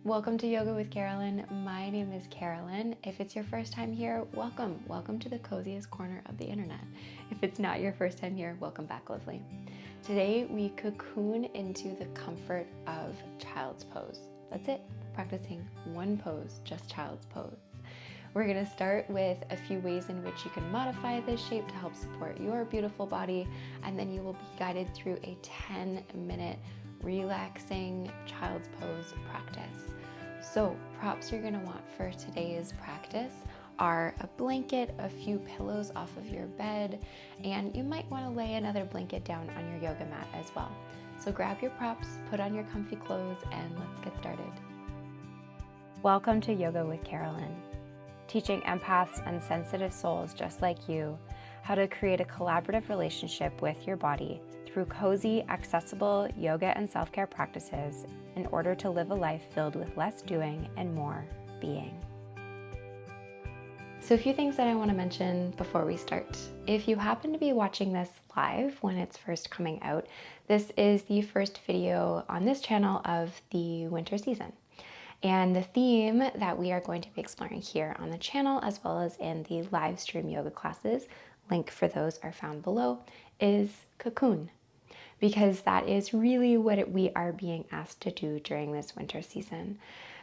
Welcome to Yoga with Carolynne. My name is Carolynne. If it's your first time here, welcome. Welcome to the coziest corner of the internet. If it's not your first time here, welcome back, lovely. Today we cocoon into the comfort of child's pose. That's it, practicing one pose, just child's pose. We're gonna start with a few ways in which you can modify this shape to help support your beautiful body, and then you will be guided through a 10-minute relaxing child's pose practice. So props you're gonna want for today's practice are a blanket, a few pillows off of your bed, and you might wanna lay another blanket down on your yoga mat as well. So grab your props, put on your comfy clothes, and let's get started. Welcome to Yoga with Carolynne, teaching empaths and sensitive souls just like you how to create a collaborative relationship with your body through cozy, accessible yoga and self-care practices in order to live a life filled with less doing and more being. So a few things that I want to mention before we start. If you happen to be watching this live when it's first coming out, this is the first video on this channel of the winter season. And the theme that we are going to be exploring here on the channel, as well as in the live stream yoga classes, link for those are found below, is cocoon. Because that is really what we are being asked to do during this winter season.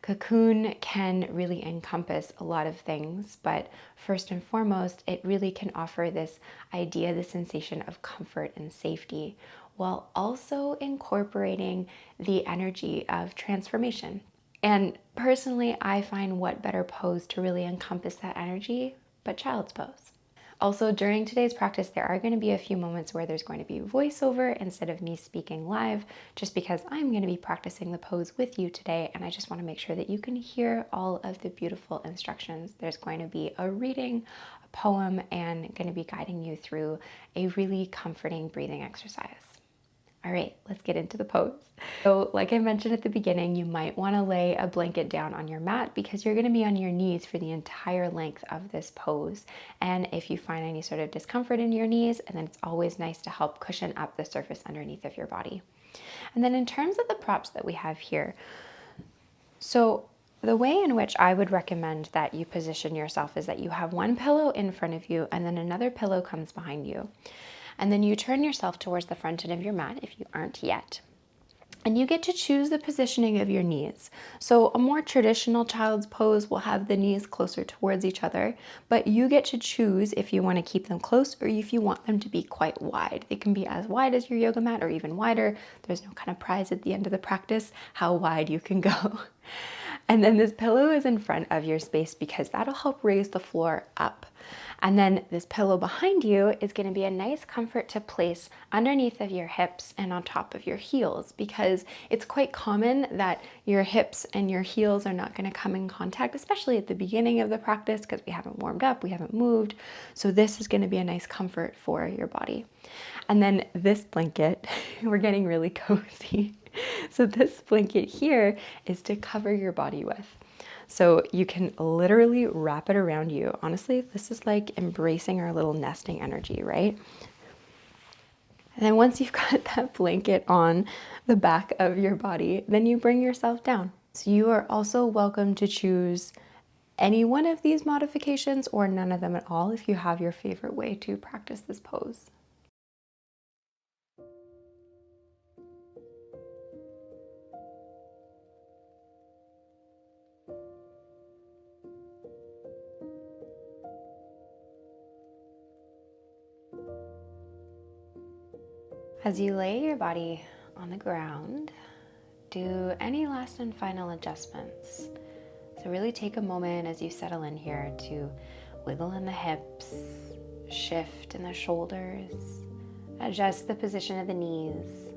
Cocoon can really encompass a lot of things, but first and foremost, it really can offer this idea, the sensation of comfort and safety, while also incorporating the energy of transformation. And personally, I find what better pose to really encompass that energy but child's pose. Also, during today's practice, there are going to be a few moments where there's going to be voiceover instead of me speaking live, just because I'm going to be practicing the pose with you today, and I just want to make sure that you can hear all of the beautiful instructions. There's going to be a reading, a poem, and going to be guiding you through a really comforting breathing exercise. All right, let's get into the pose. So like I mentioned at the beginning, you might want to lay a blanket down on your mat because you're going to be on your knees for the entire length of this pose. And if you find any sort of discomfort in your knees, and then it's always nice to help cushion up the surface underneath of your body. And then in terms of the props that we have here, so the way in which I would recommend that you position yourself is that you have one pillow in front of you and then another pillow comes behind you. And then you turn yourself towards the front end of your mat if you aren't yet. And you get to choose the positioning of your knees. So a more traditional child's pose will have the knees closer towards each other, but you get to choose if you want to keep them close or if you want them to be quite wide. They can be as wide as your yoga mat or even wider. There's no kind of prize at the end of the practice how wide you can go. And then this pillow is in front of your space because that'll help raise the floor up. And then this pillow behind you is going to be a nice comfort to place underneath of your hips and on top of your heels, because it's quite common that your hips and your heels are not going to come in contact, especially at the beginning of the practice because we haven't warmed up, we haven't moved. So this is going to be a nice comfort for your body. And then this blanket, we're getting really cozy. So this blanket here is to cover your body with. So you can literally wrap it around you. Honestly, this is like embracing our little nesting energy, right? And then once you've got that blanket on the back of your body, then you bring yourself down. So you are also welcome to choose any one of these modifications or none of them at all if you have your favorite way to practice this pose. As you lay your body on the ground, do any last and final adjustments. So really take a moment as you settle in here to wiggle in the hips, shift in the shoulders, adjust the position of the knees,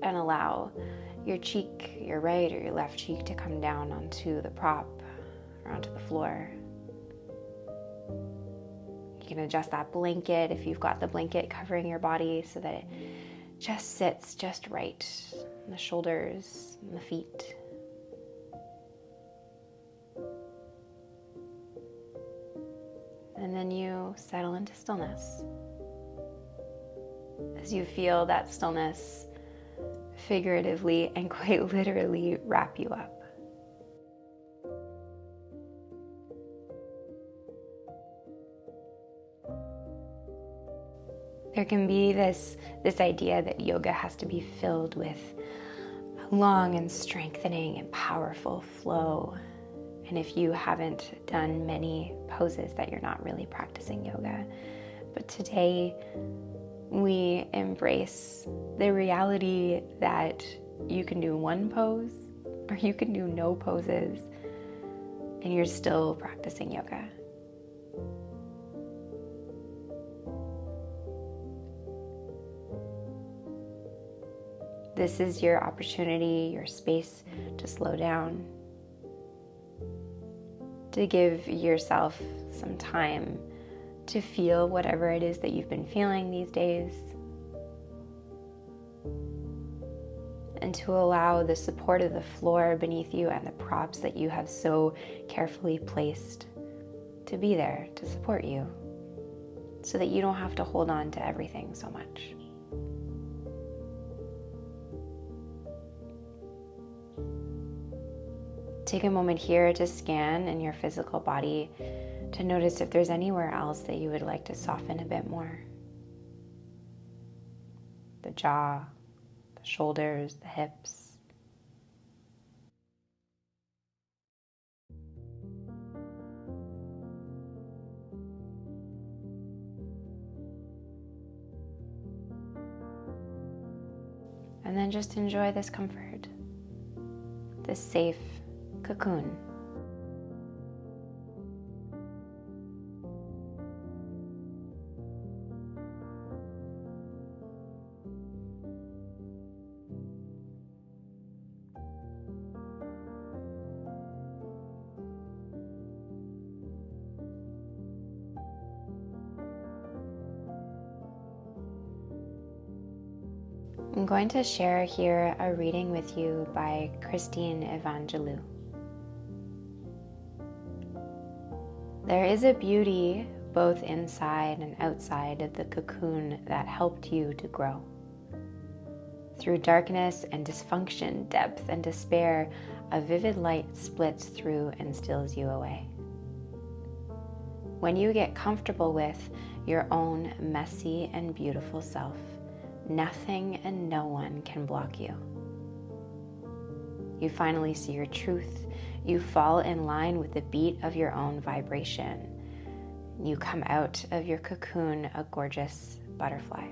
and allow your cheek, your right or your left cheek, to come down onto the prop or onto the floor. You can adjust that blanket if you've got the blanket covering your body so that it just sits just right in the shoulders and the feet. And then you settle into stillness. As you feel that stillness figuratively and quite literally wrap you up. There can be this idea that yoga has to be filled with a long and strengthening and powerful flow. And if you haven't done many poses, that you're not really practicing yoga. But today we embrace the reality that you can do one pose or you can do no poses and you're still practicing yoga. This is your opportunity, your space to slow down, to give yourself some time to feel whatever it is that you've been feeling these days, and to allow the support of the floor beneath you and the props that you have so carefully placed to be there to support you, so that you don't have to hold on to everything so much. Take a moment here to scan in your physical body to notice if there's anywhere else that you would like to soften a bit more. The jaw, the shoulders, the hips. And then just enjoy this comfort, this safe cocoon. I'm going to share here a reading with you by Christine Evangelou. There is a beauty both inside and outside of the cocoon that helped you to grow. Through darkness and dysfunction, depth and despair, a vivid light splits through and steals you away. When you get comfortable with your own messy and beautiful self, nothing and no one can block you. You finally see your truth. You fall in line with the beat of your own vibration. You come out of your cocoon a gorgeous butterfly.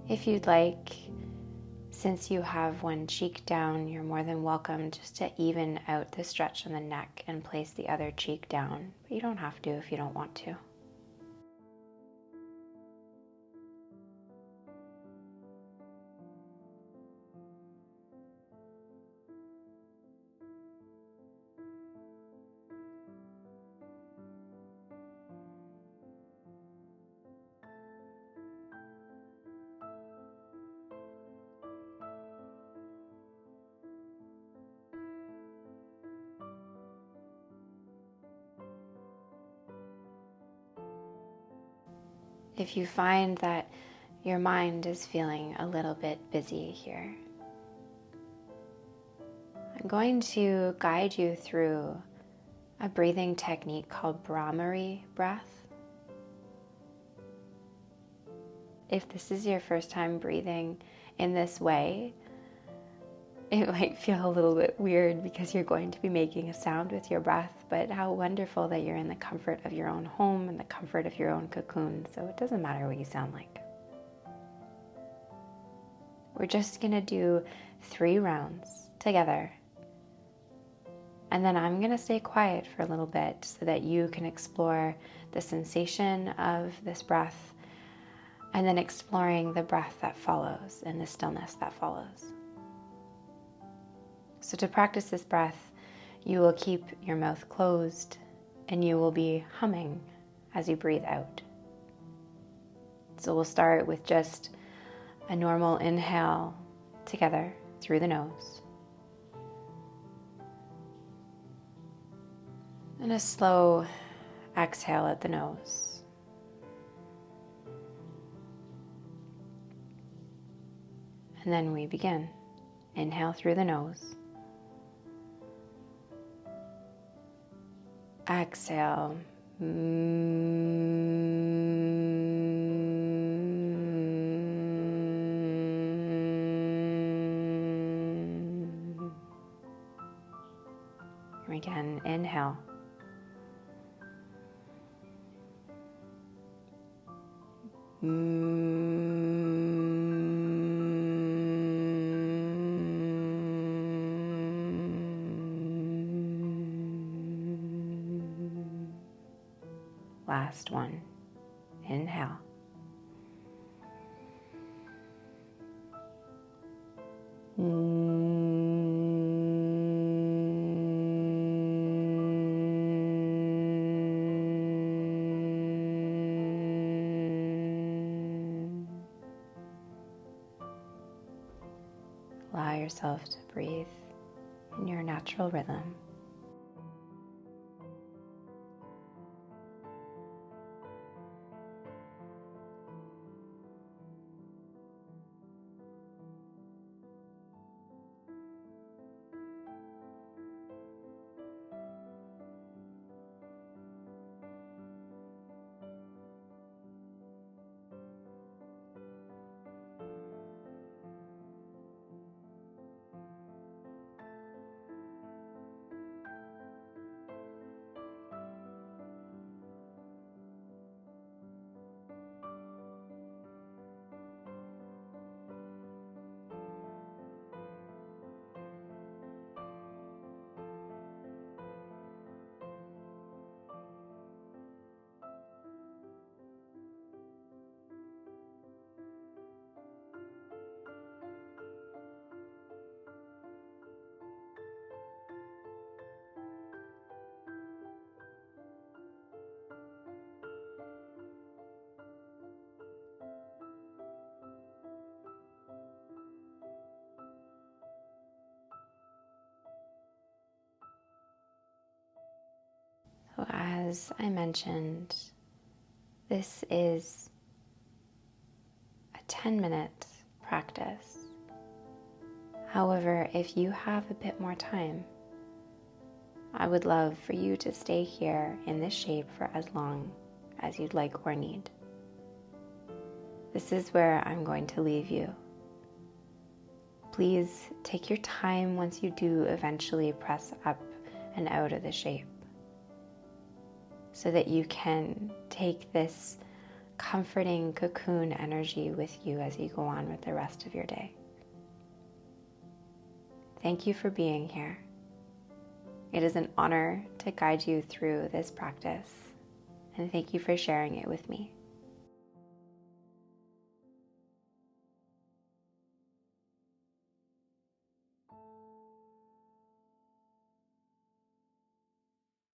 If you'd like, since you have one cheek down, you're more than welcome just to even out the stretch on the neck and place the other cheek down. But you don't have to if you don't want to. If you find that your mind is feeling a little bit busy here, I'm going to guide you through a breathing technique called Brahmari breath. If this is your first time breathing in this way, it might feel a little bit weird because you're going to be making a sound with your breath, but how wonderful that you're in the comfort of your own home and the comfort of your own cocoon, so it doesn't matter what you sound like. We're just going to do 3 rounds together. And then I'm going to stay quiet for a little bit so that you can explore the sensation of this breath, and then exploring the breath that follows and the stillness that follows. So to practice this breath, you will keep your mouth closed and you will be humming as you breathe out. So we'll start with just a normal inhale together through the nose. And a slow exhale at the nose. And then we begin. Inhale through the nose. Exhale. Again, inhale. Last one. Inhale. Allow yourself to breathe in your natural rhythm. So as I mentioned, this is a 10-minute practice. However, if you have a bit more time, I would love for you to stay here in this shape for as long as you'd like or need. This is where I'm going to leave you. Please take your time once you do eventually press up and out of the shape, so that you can take this comforting cocoon energy with you as you go on with the rest of your day. Thank you for being here. It is an honor to guide you through this practice, and thank you for sharing it with me.